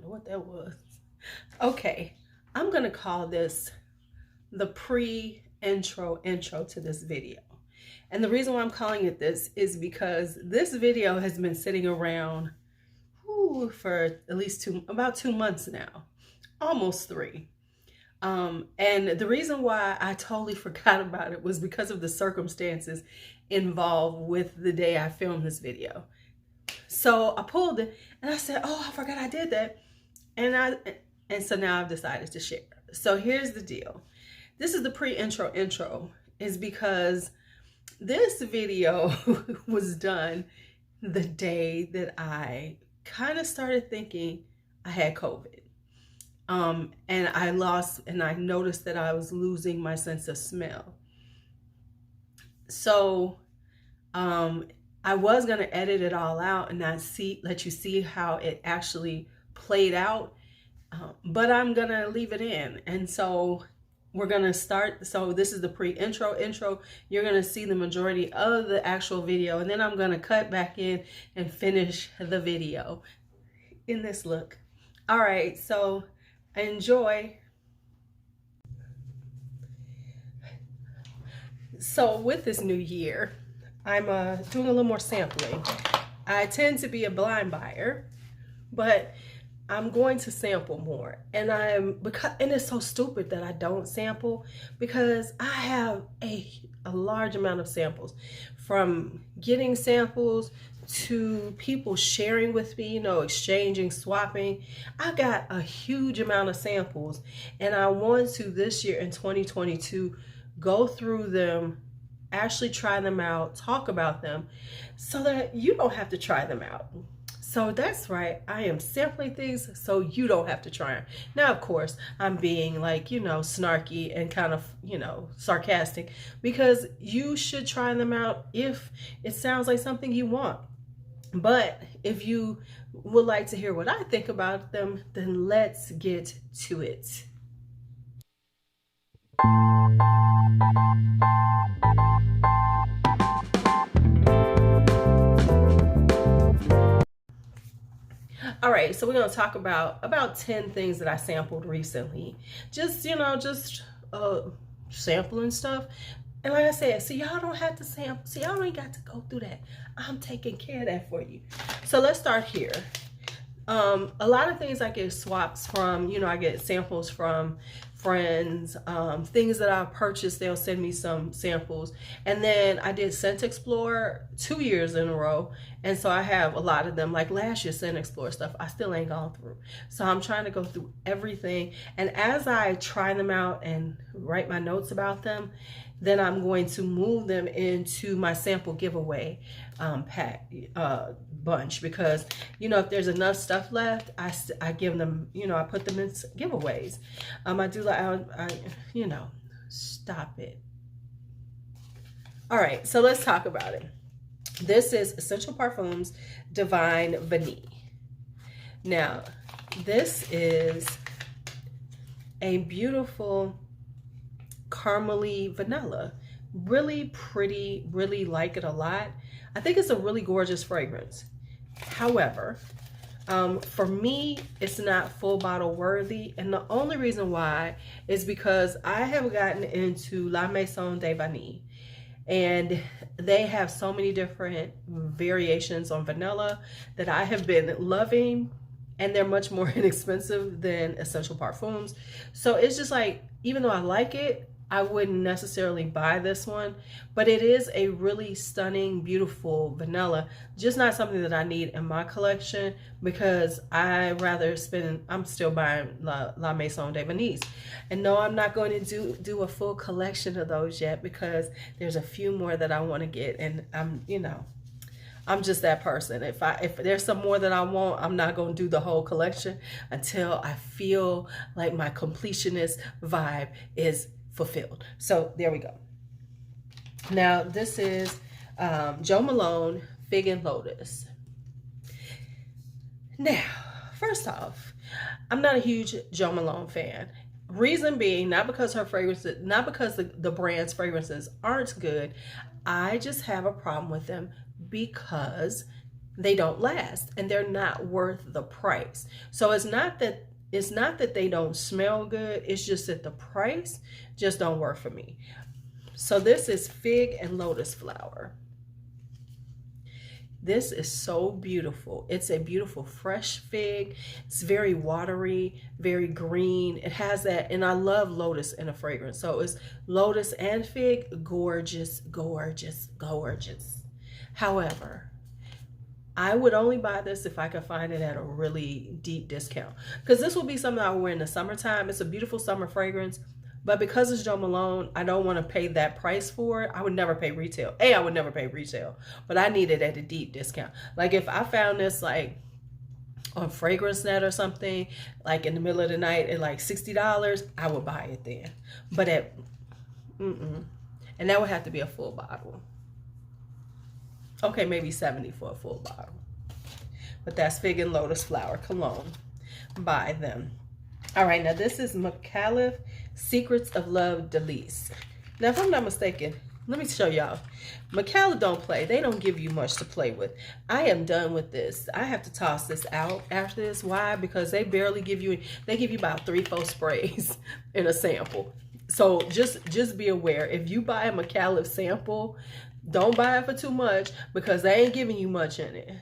know what that was. Okay, I'm gonna call this the pre-intro to this video. And the reason why I'm calling it this is because this video has been sitting around for at least about 2 months now, almost 3. And the reason why I totally forgot about it was because of the circumstances involved with the day I filmed this video. So I pulled it and I said, oh, I forgot I did that. And so now I've decided to share. So here's the deal. This is the pre-intro is because this video was done the day that I kind of started thinking I had COVID. And I noticed that I was losing my sense of smell. So I was going to edit it all out and let you see how it actually played out. But I'm going to leave it in. And so we're going to start. So this is the pre-intro. You're going to see the majority of the actual video. And then I'm going to cut back in and finish the video in this look. All right. So enjoy. So with this new year, I'm doing a little more sampling. I tend to be a blind buyer, but I'm going to sample more. And it's so stupid that I don't sample, because I have a large amount of samples, from getting samples to people sharing with me, exchanging, swapping. I got a huge amount of samples, and I want to this year in 2022 go through them, actually try them out, talk about them, so that you don't have to try them out. So that's right, I am sampling things so you don't have to try them. Now, of course, I'm being snarky and kind of, sarcastic, because you should try them out if it sounds like something you want. But if you would like to hear what I think about them, then let's get to it. All right, so we're going to talk about 10 things that I sampled recently. Just sampling stuff. And like I said, so y'all don't have to sample. So y'all ain't got to go through that. I'm taking care of that for you. So let's start here. A lot of things I get swaps from, I get samples from friends, things that I've purchased, they'll send me some samples. And then I did Scent Explorer 2 years in a row. And so I have a lot of them, like last year's Scent Explorer stuff, I still ain't gone through. So I'm trying to go through everything. And as I try them out and write my notes about them, then I'm going to move them into my sample giveaway bunch, because if there's enough stuff left, I give them, I put them in giveaways. I do stop it. All right, so let's talk about it. This is Essential Parfums Divine Vanille. Now, this is a beautiful caramely vanilla. Really pretty, really like it a lot. I think it's a really gorgeous fragrance. However, for me, it's not full bottle worthy. And the only reason why is because I have gotten into La Maison de Vanille. And they have so many different variations on vanilla that I have been loving. And they're much more inexpensive than Essential Parfums. So it's just like, even though I like it, I wouldn't necessarily buy this one, but it is a really stunning, beautiful vanilla. Just not something that I need in my collection, because I'm still buying La Maison de Vanille. And no, I'm not going to do a full collection of those yet, because there's a few more that I want to get. And I'm just that person. If there's some more that I want, I'm not going to do the whole collection until I feel like my completionist vibe is fulfilled. So there we go. Now this is Jo Malone Fig and Lotus. Now, first off, I'm not a huge Jo Malone fan. Reason being, not because her fragrances, not because the brand's fragrances aren't good. I just have a problem with them because they don't last and they're not worth the price. So it's not that they don't smell good, it's just that the price just don't work for me. So this is Fig and Lotus Flower. This is so beautiful. It's a beautiful fresh fig. It's very watery, very green. It has that, and I love lotus in a fragrance. So it's lotus and fig, gorgeous, gorgeous, gorgeous. However, I would only buy this if I could find it at a really deep discount. Because this will be something I will wear in the summertime. It's a beautiful summer fragrance. But because it's Jo Malone, I don't want to pay that price for it. I would never pay retail. I would never pay retail. But I need it at a deep discount. Like if I found this like on FragranceNet or something, like in the middle of the night at like $60, I would buy it then. But at, and that would have to be a full bottle. Okay, maybe 70 for a full bottle. But that's Fig and Lotus Flower Cologne. Buy them. All right, now this is Micallef Secrets of Love Delice. Now, if I'm not mistaken, let me show y'all. Micallef don't play. They don't give you much to play with. I am done with this. I have to toss this out after this. Why? Because they barely give you, they give you about 3-4 sprays in a sample. So just be aware. If you buy a Micallef sample, don't buy it for too much because they ain't giving you much in it.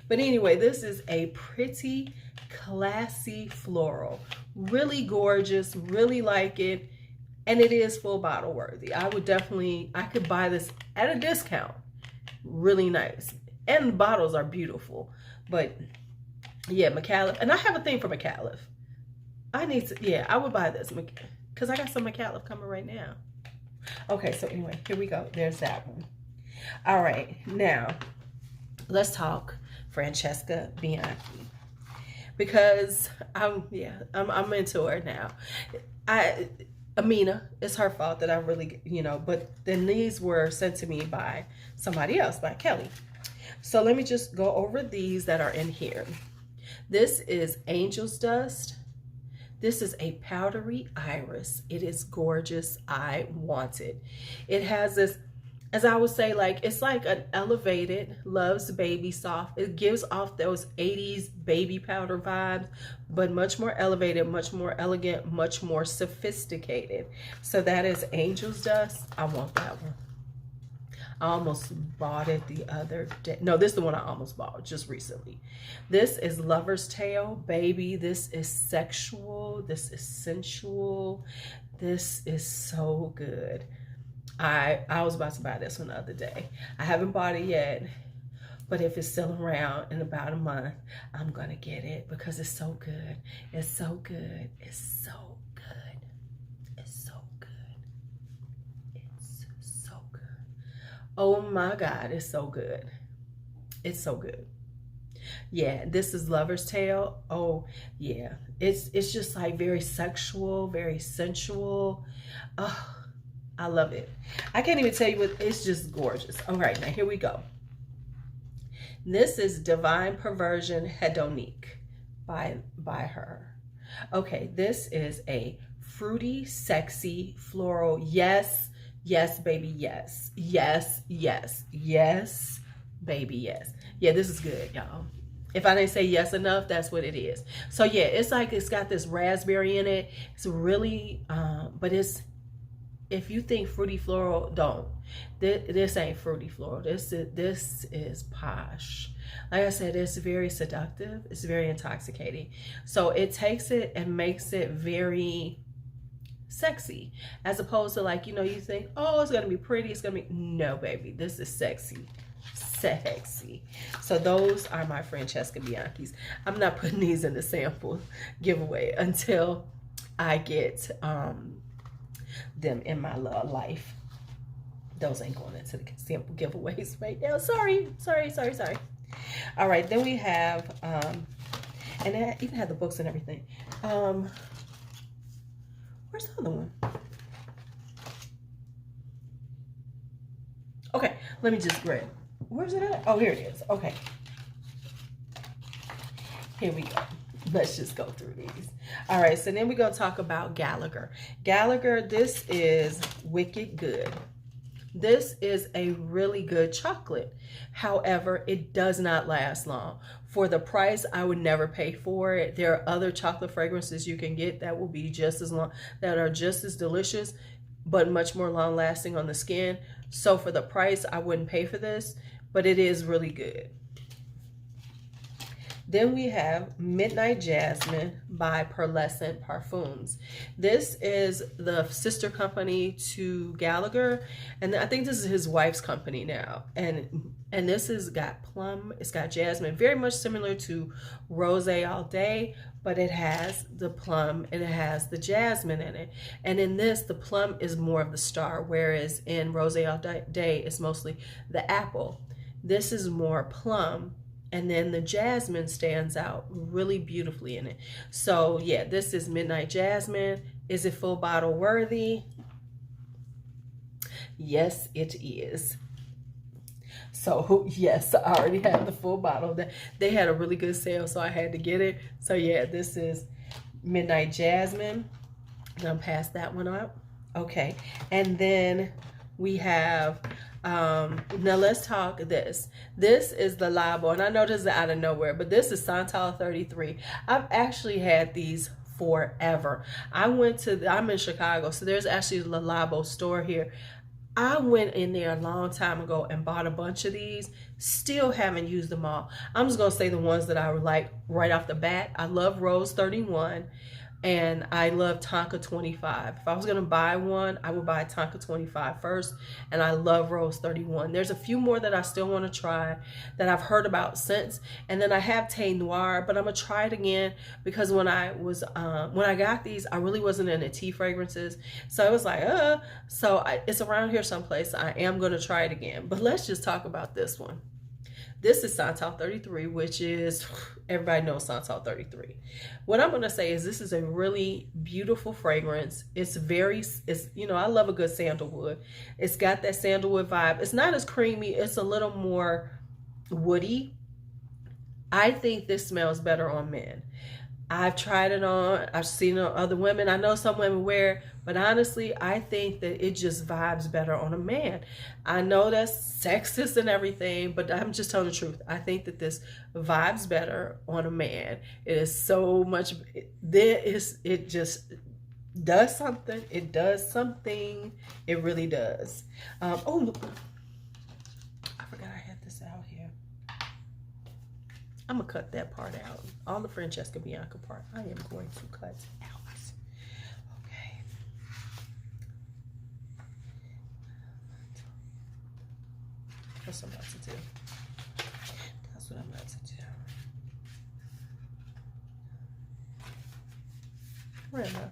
But anyway, this is a pretty classy floral, really gorgeous, really like it, and it is full bottle worthy. I could buy this at a discount. Really nice, and the bottles are beautiful. But yeah, Micallef, and I have a thing for Micallef. I would buy this because I got some Micallef coming right now. Okay, so anyway, here we go. There's that one. All right, now let's talk Francesca Bianchi. Because I'm into her now. Amina, it's her fault that I really, but then these were sent to me by somebody else, by Kelly. So let me just go over these that are in here. This is Angel's Dust. This is a powdery iris. It is gorgeous. I want it. It has this, as I would say, like, it's like an elevated Love's Baby Soft. It gives off those 80s baby powder vibes, but much more elevated, much more elegant, much more sophisticated. So that is Angel's Dust. I want that one. I almost bought it the other day. No, this is the one I almost bought just recently. This is Lover's Tale, baby. This is sexual. This is sensual. This is so good. I was about to buy this one the other day. I haven't bought it yet, but if it's still around in about a month, I'm gonna get it because it's so good. It's so good. It's so good. It's so good. It's so good. Oh my God, it's so good. It's so good. Yeah, this is Lover's Tale. Oh yeah, it's just like very sexual, very sensual. Oh, I love it. I can't even tell you what, it's just gorgeous. All right, now here we go. This is Divine Perversion Hedonique by her. Okay, this is a fruity, sexy, floral. Yes, yes, baby, yes. Yes, yes, yes, baby, yes. Yeah, this is good, y'all. If I didn't say yes enough, that's what it is. So yeah, it's like it's got this raspberry in it. It's really, but it's, if you think fruity floral, don't. This ain't fruity floral. This is posh. Like I said, it's very seductive. It's very intoxicating. So it takes it and makes it very sexy, as opposed to, like, you think, oh, it's gonna be pretty. It's gonna be, no, baby. This is sexy. Sexy. So those are my Francesca Bianchis. I'm not putting these in the sample giveaway until I get them in my life. Those ain't going into the sample giveaways right now. Sorry. All right, then we have and I even have the books and everything. Where's the other one? Okay, let me just grab. Where's it at? Oh, here it is. Okay, here we go. Let's just go through these. All right, so then we're going to talk about Gallagher. Gallagher, this is Wicked Good. This is a really good chocolate. However, it does not last long. For the price, I would never pay for it. There are other chocolate fragrances you can get that will be just as long, that are just as delicious, but much more long lasting on the skin. So for the price, I wouldn't pay for this, but it is really good. Then we have Midnight Jasmine by Pearlescent Parfums. This is the sister company to Gallagher, and I think this is his wife's company now. And this has got plum, it's got jasmine, very much similar to Rose All Day, but it has the plum and it has the jasmine in it. And in this, the plum is more of the star, whereas in Rose All Day, it's mostly the apple. This is more plum, and then the jasmine stands out really beautifully in it. So yeah, this is Midnight Jasmine. Is it full bottle worthy? Yes, it is. So yes, I already have the full bottle. They had a really good sale, so I had to get it. So yeah, this is Midnight Jasmine. I'm gonna pass that one up. Okay, and then we have, now let's talk this. This is the Labo, and I know this is out of nowhere, but this is Santal 33. I've actually had these forever. I'm in Chicago, so there's actually the Labo store here. I went in there a long time ago and bought a bunch of these. Still haven't used them all. I'm just gonna say the ones that I like right off the bat. I love Rose 31 and I love Tonka 25. If I was gonna buy one, I would buy Tonka 25 first, and I love Rose 31. There's a few more that I still want to try that I've heard about since, and then I have Tay Noir, but I'm gonna try it again because when I got these, I really wasn't into tea fragrances, so I was like, it's around here someplace. I am gonna try it again, but let's just talk about this one. This is Santal 33, which is, everybody knows Santal 33. What I'm gonna say is this is a really beautiful fragrance. It's I love a good sandalwood. It's got that sandalwood vibe. It's not as creamy, it's a little more woody. I think this smells better on men. I've tried it on, I've seen it on other women. I know some women wear it, but honestly, I think that it just vibes better on a man. I know that's sexist and everything, but I'm just telling the truth. I think that this vibes better on a man. It is so much, it just does something. It does something. It really does. Oh, look. I forgot I had this out here. I'm gonna cut that part out. All the Francesca Bianchi part, I am going to cut out. Okay. That's what I'm about to do. That's what I'm about to do. Where am I?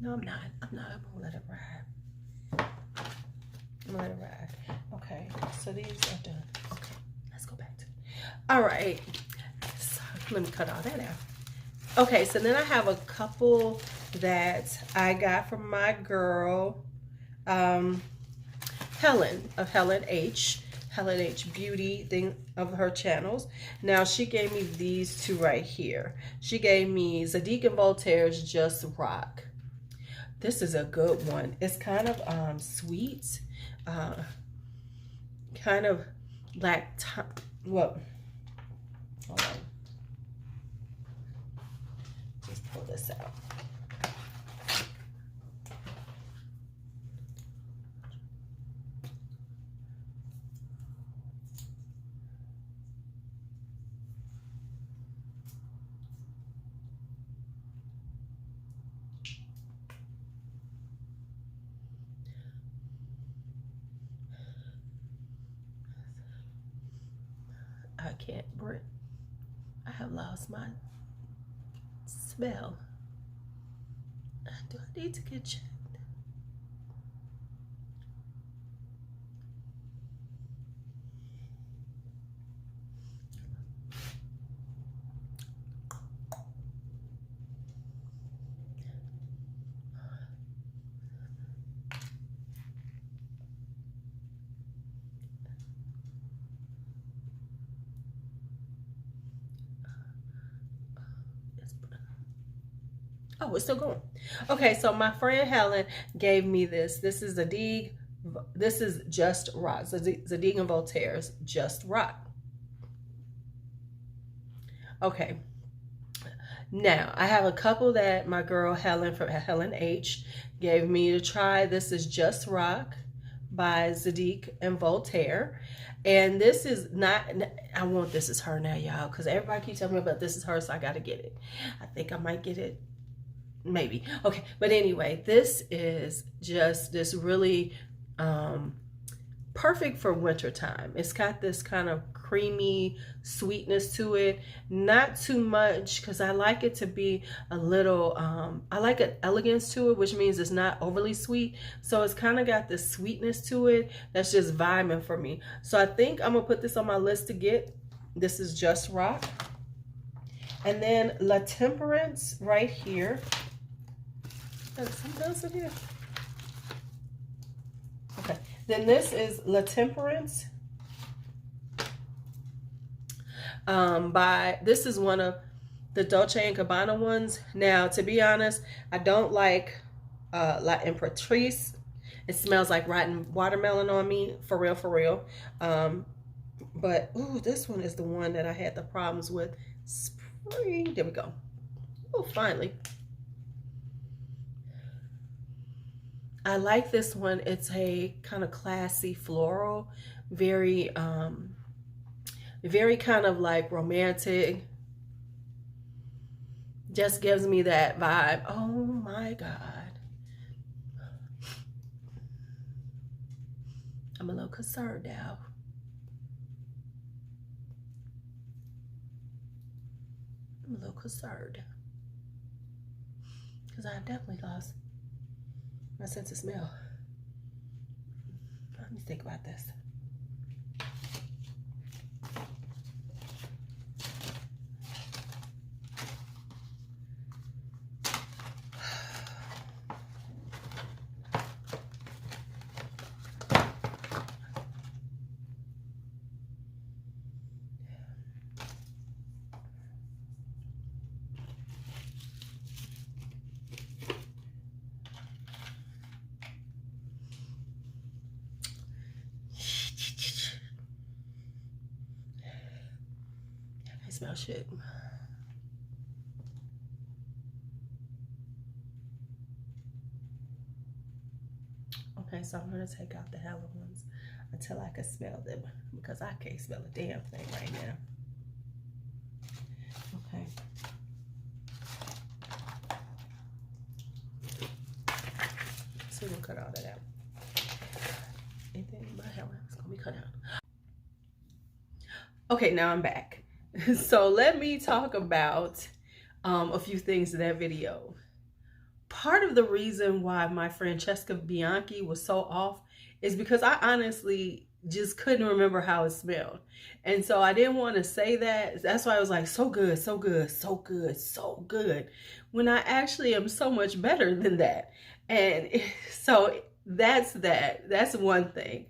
No, I'm not. I'm gonna let it ride. I'm gonna let it ride. Okay, so these are done. Okay, let's go back to it. All right, so let me cut all that out. Okay, so then I have a couple that I got from my girl, Helen of Helen H Beauty thing of her channels. Now she gave me these two right here. She gave me Zadig and Voltaire's Just Rock. This is a good one. It's kind of sweet, kind of like, well, hold on. Just pull this out. I can't breathe. I have lost my smell. Do I need to get checked? Oh, it's still going. Okay, so my friend Helen gave me this. This is Zadig. This is Just Rock. Zadig and Voltaire's Just Rock. Okay. Now, I have a couple that my girl Helen from Helen H gave me to try. This is Just Rock by Zadig and Voltaire. And this is not, I want this is her now, y'all, because everybody keeps telling me about this is her, so I got to get it. I think I might get it. Maybe. Okay. But anyway, this is just this really perfect for winter time. It's got this kind of creamy sweetness to it, not too much, because I like it to be a little I like an elegance to it, which means it's not overly sweet. So it's kind of got this sweetness to it that's just vibing for me. So I think I'm gonna put this on my list to get. This is Just Rock. And then La Temperance right here. Something else in here. Okay, then this is La Temperance this is one of the Dolce & Gabbana ones. Now, to be honest, I don't like La Imperatrice. It smells like rotten watermelon on me, for real, for real. But, ooh, this one is the one that I had the problems with. Spring, there we go. Oh, finally. I like this one. It's a kind of classy floral, very kind of like romantic. Just gives me that vibe. Oh my God. I'm a little concerned now. I'm a little concerned because I definitely lost my sense of smell. Let me think about this. Smell shit. Okay, so I'm gonna take out the Helen ones until I can smell them, because I can't smell a damn thing right now. Okay. So we'll cut all that out. Anything but Helen is gonna be cut out. Okay, now I'm back. So let me talk about a few things in that video. Part of the reason why my Francesca Bianchi was so off is because I honestly just couldn't remember how it smelled. And so I didn't want to say that. That's why I was like, so good, so good, so good, so good, when I actually am so much better than that. And so that's that. That's one thing.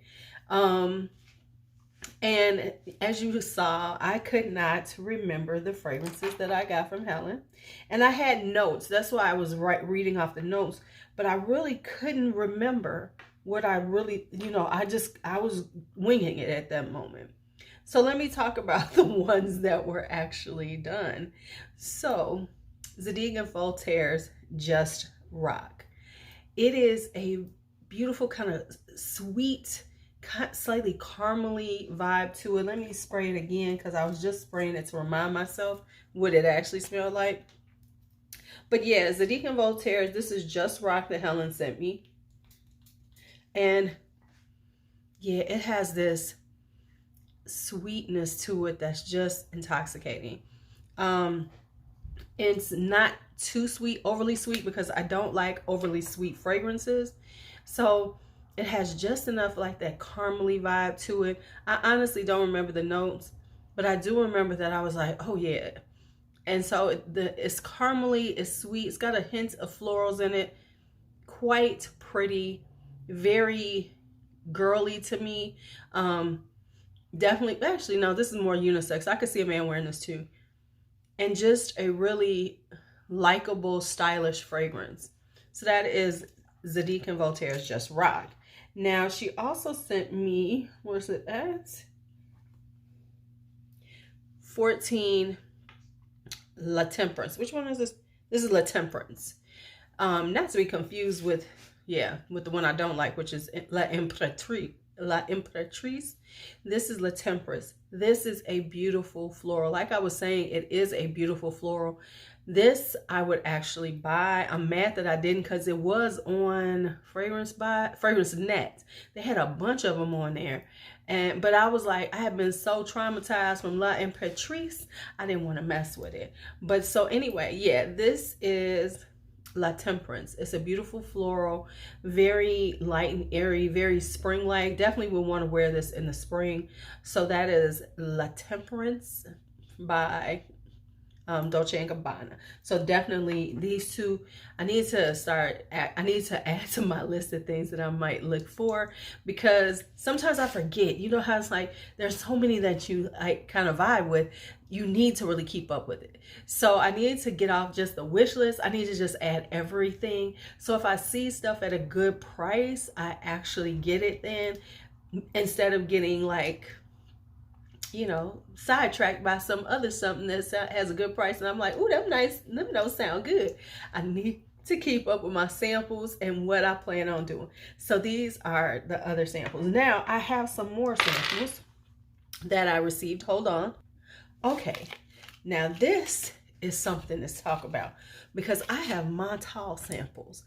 And as you saw, I could not remember the fragrances that I got from Helen. And I had notes. That's why I was reading off the notes. But I really couldn't remember what I really, you know, I was winging it at that moment. So let me talk about the ones that were actually done. So Zadig and Voltaire's Just Rock. It is a beautiful kind of sweet, slightly caramely vibe to it. Let me spray it again, because I was just spraying it to remind myself what it actually smelled like. But yeah, Zadig and Voltaire, this is Just Rock that Helen sent me. And yeah, it has this sweetness to it that's just intoxicating. It's not too sweet, overly sweet, because I don't like overly sweet fragrances. So it has just enough like that caramely vibe to it. I honestly don't remember the notes, but I do remember that I was like, oh yeah. And so it's caramely, it's sweet. It's got a hint of florals in it. Quite pretty, very girly to me. Definitely, actually, no, this is more unisex. I could see a man wearing this too. and just a really likable, stylish fragrance. So that is Zadig and Voltaire's Just Rock. Now, she also sent me, where's it at? 14 La Temperance. Which one is this? This is La Temperance. Not to be confused with, yeah, with the one I don't like, which is La Imperatrice. La Imperatrice. This is La Temperance. This is a beautiful floral. Like I was saying, it is a beautiful floral. This I would actually buy. I'm mad that I didn't, because it was on Fragrance Net. They had a bunch of them on there. But I was like, I have been so traumatized from La Imperatrice, I didn't want to mess with it. But so anyway, yeah, this is La Temperance. It's a beautiful floral, very light and airy, very spring-like. Definitely would want to wear this in the spring. So that is La Temperance by Dolce & Gabbana. So definitely these two, I need to add to my list of things that I might look for, because sometimes I forget. You know how it's like, there's so many that you like kind of vibe with, you need to really keep up with it. So I need to get off just the wish list. I need to just add everything. So if I see stuff at a good price, I actually get it then, instead of getting like, you know, sidetracked by some other something that has a good price, and I'm like, ooh, that's nice, them don't sound good. I need to keep up with my samples and what I plan on doing. So these are the other samples. Now I have some more samples that I received. Hold on. Okay, now this is something to talk about, because I have Montale samples.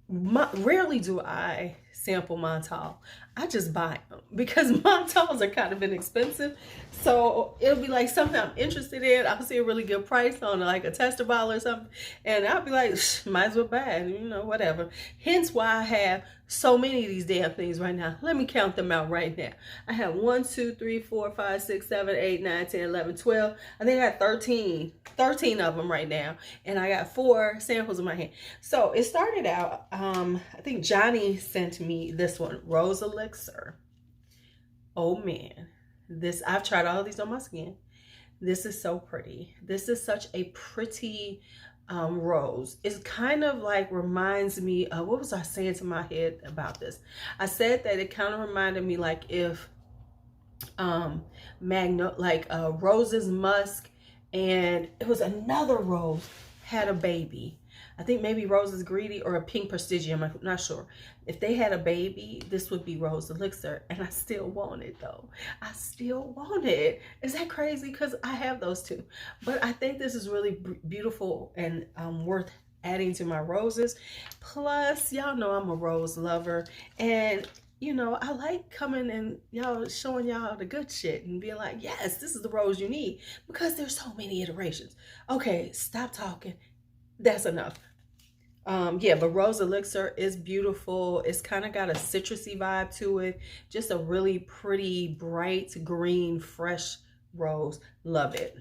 Rarely do I sample Montale. I just buy them because Montales are kind of inexpensive. So it'll be like something I'm interested in. I'll see a really good price on like a tester bottle or something, and I'll be like, might as well buy it, you know, whatever. Hence why I have so many of these damn things right now. Let me count them out right now. I have 1, 2, 3, 4, 5, 6, 7, 8, 9, 10, 11, 12. I think I got 13 of them right now, and I got 4 samples in my hand. So it started out, I think Johnny sent me this one, Rose Elixir. Oh man, this, I've tried all of these on my skin. This is so pretty. This is such a pretty rose. It's kind of like reminds me of, what was I saying to my head about this? I said that it kind of reminded me like if Rose's Musk and it was another rose had a baby. I think maybe Rose is Greedy or a Pink Prestigium. I'm not sure. If they had a baby, this would be Rose Elixir. And I still want it though. I still want it. Is that crazy? Because I have those two. But I think this is really beautiful and worth adding to my roses. Plus, y'all know I'm a rose lover. And you know, I like coming and y'all showing y'all the good shit and being like, yes, this is the rose you need, because there's so many iterations. Okay, stop talking. That's enough. Yeah, but Rose Elixir is beautiful. It's kind of got a citrusy vibe to it. Just a really pretty, bright green, fresh rose. Love it.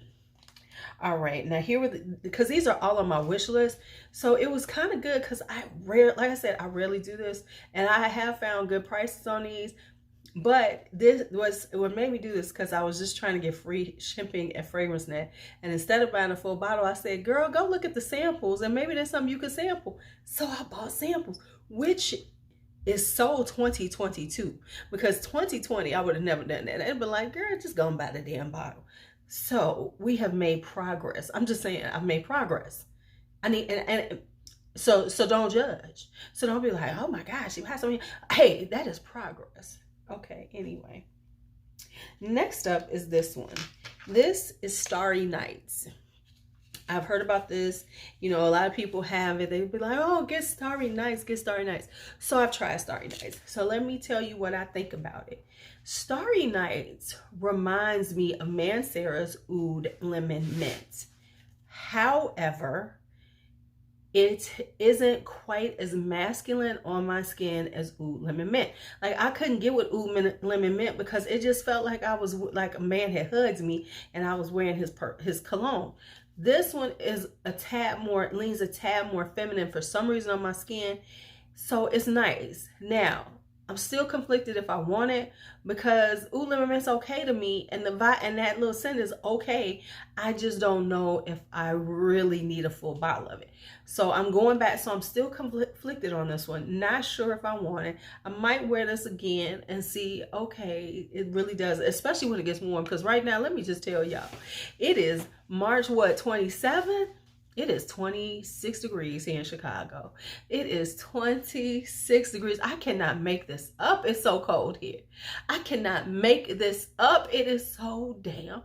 All right, now here with, because these are all on my wish list, so it was kind of good because like I said, I rarely do this, and I have found good prices on these. But this was what made me do this, because I was just trying to get free shipping at Fragrance Net, and instead of buying a full bottle, I said, girl, go look at the samples and maybe there's something you could sample. So I bought samples, which is so 2022, because 2020 I would have never done that. I'd be like, girl, just go and buy the damn bottle. So we have made progress. I'm just saying, I've made progress. I need, and so don't judge. So don't be like, oh my gosh, you have something. Hey, that is progress. Okay, anyway. Next up is this one. This is Starry Nights. I've heard about this. You know, a lot of people have it. They'd be like, oh, get Starry Nights, get Starry Nights. So I've tried Starry Nights. So let me tell you what I think about it. Starry Nights reminds me of Mancera's Oud Lemon Mint. However, it isn't quite as masculine on my skin as Oud Lemon Mint. Like, I couldn't get with Oud Lemon Mint because it just felt like I was like a man had hugged me and I was wearing his cologne. This one is a tad more, it leans a tad more feminine for some reason on my skin. So it's nice. Now, I'm still conflicted if I want it, because Oud Lemon Mint's okay to me, and that little scent is okay. I just don't know if I really need a full bottle of it. So I'm going back. So I'm still conflicted on this one. Not sure if I want it. I might wear this again and see, okay, it really does, especially when it gets warm. Because right now, let me just tell y'all, it is March, what, 27th? It is 26 degrees here in Chicago. It is 26 degrees. I cannot make this up. It's so cold here. I cannot make this up. It is so damn.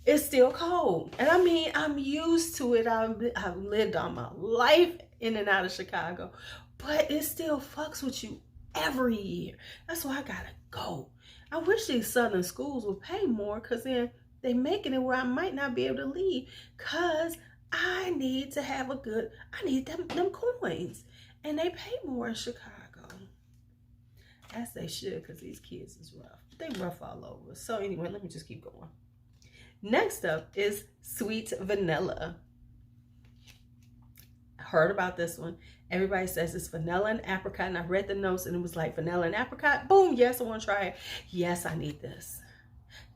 It's still cold. And I mean, I'm used to it. I've lived all my life in and out of Chicago. But it still fucks with you every year. That's why I gotta go. I wish these southern schools would pay more, because then they making it where I might not be able to leave, because I need to have I need them coins. And they pay more in Chicago. As they should, because these kids is rough. They rough all over. So anyway, let me just keep going. Next up is Sweet Vanilla. I heard about this one. Everybody says it's vanilla and apricot. And I read the notes and it was like vanilla and apricot. Boom, yes, I want to try it. Yes, I need this.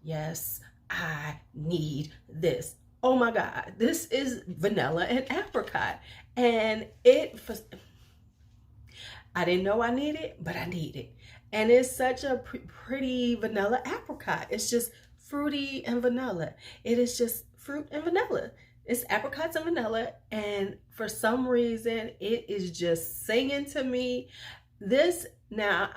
Yes, I need this. Oh my God, this is vanilla and apricot. And I didn't know I needed it, but I need it. And it's such a pretty vanilla apricot. It's just fruity and vanilla. It is just fruit and vanilla. It's apricots and vanilla. And for some reason, it is just singing to me. This, now,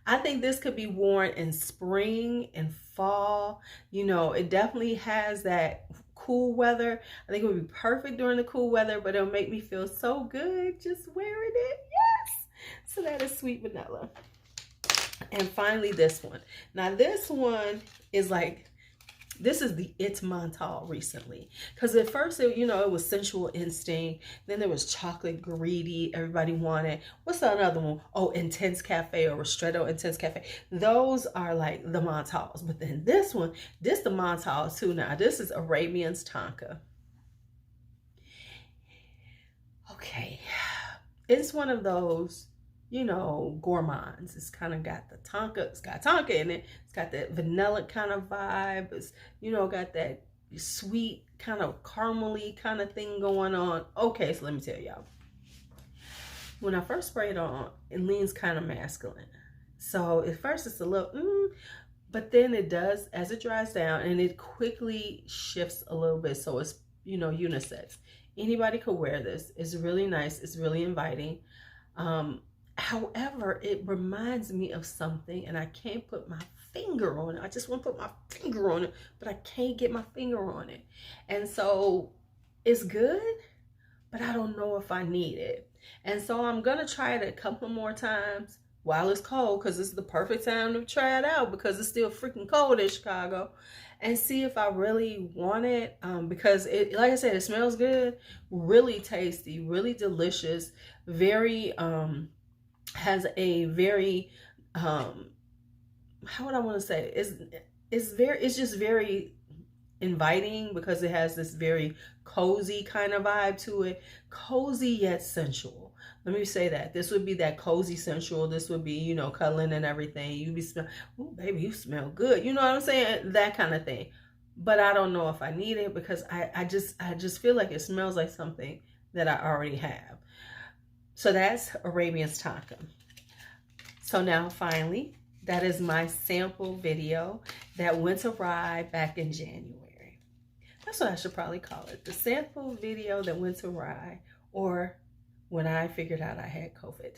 I think this could be worn in spring and fall. You know, it definitely has that cool weather. I think it would be perfect during the cool weather, but it'll make me feel so good just wearing it. Yes. So that is Sweet Vanilla. And finally, this one. Now, this one is like, this is the It's Montale recently. Because at first, it was Sensual Instinct. Then there was Chocolate Greedy. Everybody wanted. What's the other one? Oh, Intense Cafe or Ristretto Intense Cafe. Those are like the Montales. But then this one, this the Montale too now. This is Arabian's Tonka. Okay. It's one of those, gourmands. It's kind of got the Tonka. It's got Tonka in it. It's got that vanilla kind of vibe. It's, got that sweet kind of caramely kind of thing going on. Okay, so let me tell y'all. When I first spray it on, it leans kind of masculine. So at first it's a little, but then it does, as it dries down, and it quickly shifts a little bit. So it's, unisex. Anybody could wear this. It's really nice. It's really inviting. However, it reminds me of something, and I can't put my finger on it. I just want to put my finger on it, but I can't get my finger on it. And so it's good, but I don't know if I need it. And so I'm going to try it a couple more times while it's cold, because it's the perfect time to try it out, because it's still freaking cold in Chicago, and see if I really want it. Because it, like I said, it smells good, really tasty, really delicious, very, has a very, how would I want to say, it's just very inviting, because it has this very cozy kind of vibe to it. Cozy yet sensual. Let me say that. This would be that cozy sensual. This would be, cuddling and everything. You'd be smell, oh baby, you smell good. You know what I'm saying? That kind of thing. But I don't know if I need it, because I just feel like it smells like something that I already have. So that's Arabian's Tonka. So now finally, that is my sample video that went awry back in January. That's what I should probably call it. The sample video that went awry, or when I figured out I had COVID.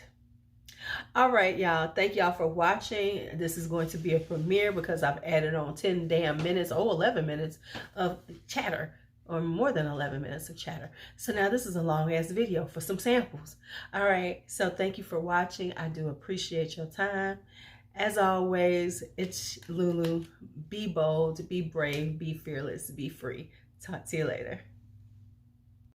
All right, y'all. Thank y'all for watching. This is going to be a premiere, because I've added on 10 damn minutes, 11 minutes of chatter, or more than 11 minutes of chatter. So now this is a long ass video for some samples. All right. So thank you for watching. I do appreciate your time. As always, it's LuuLuu. Be bold, be brave, be fearless, be free. Talk to you later.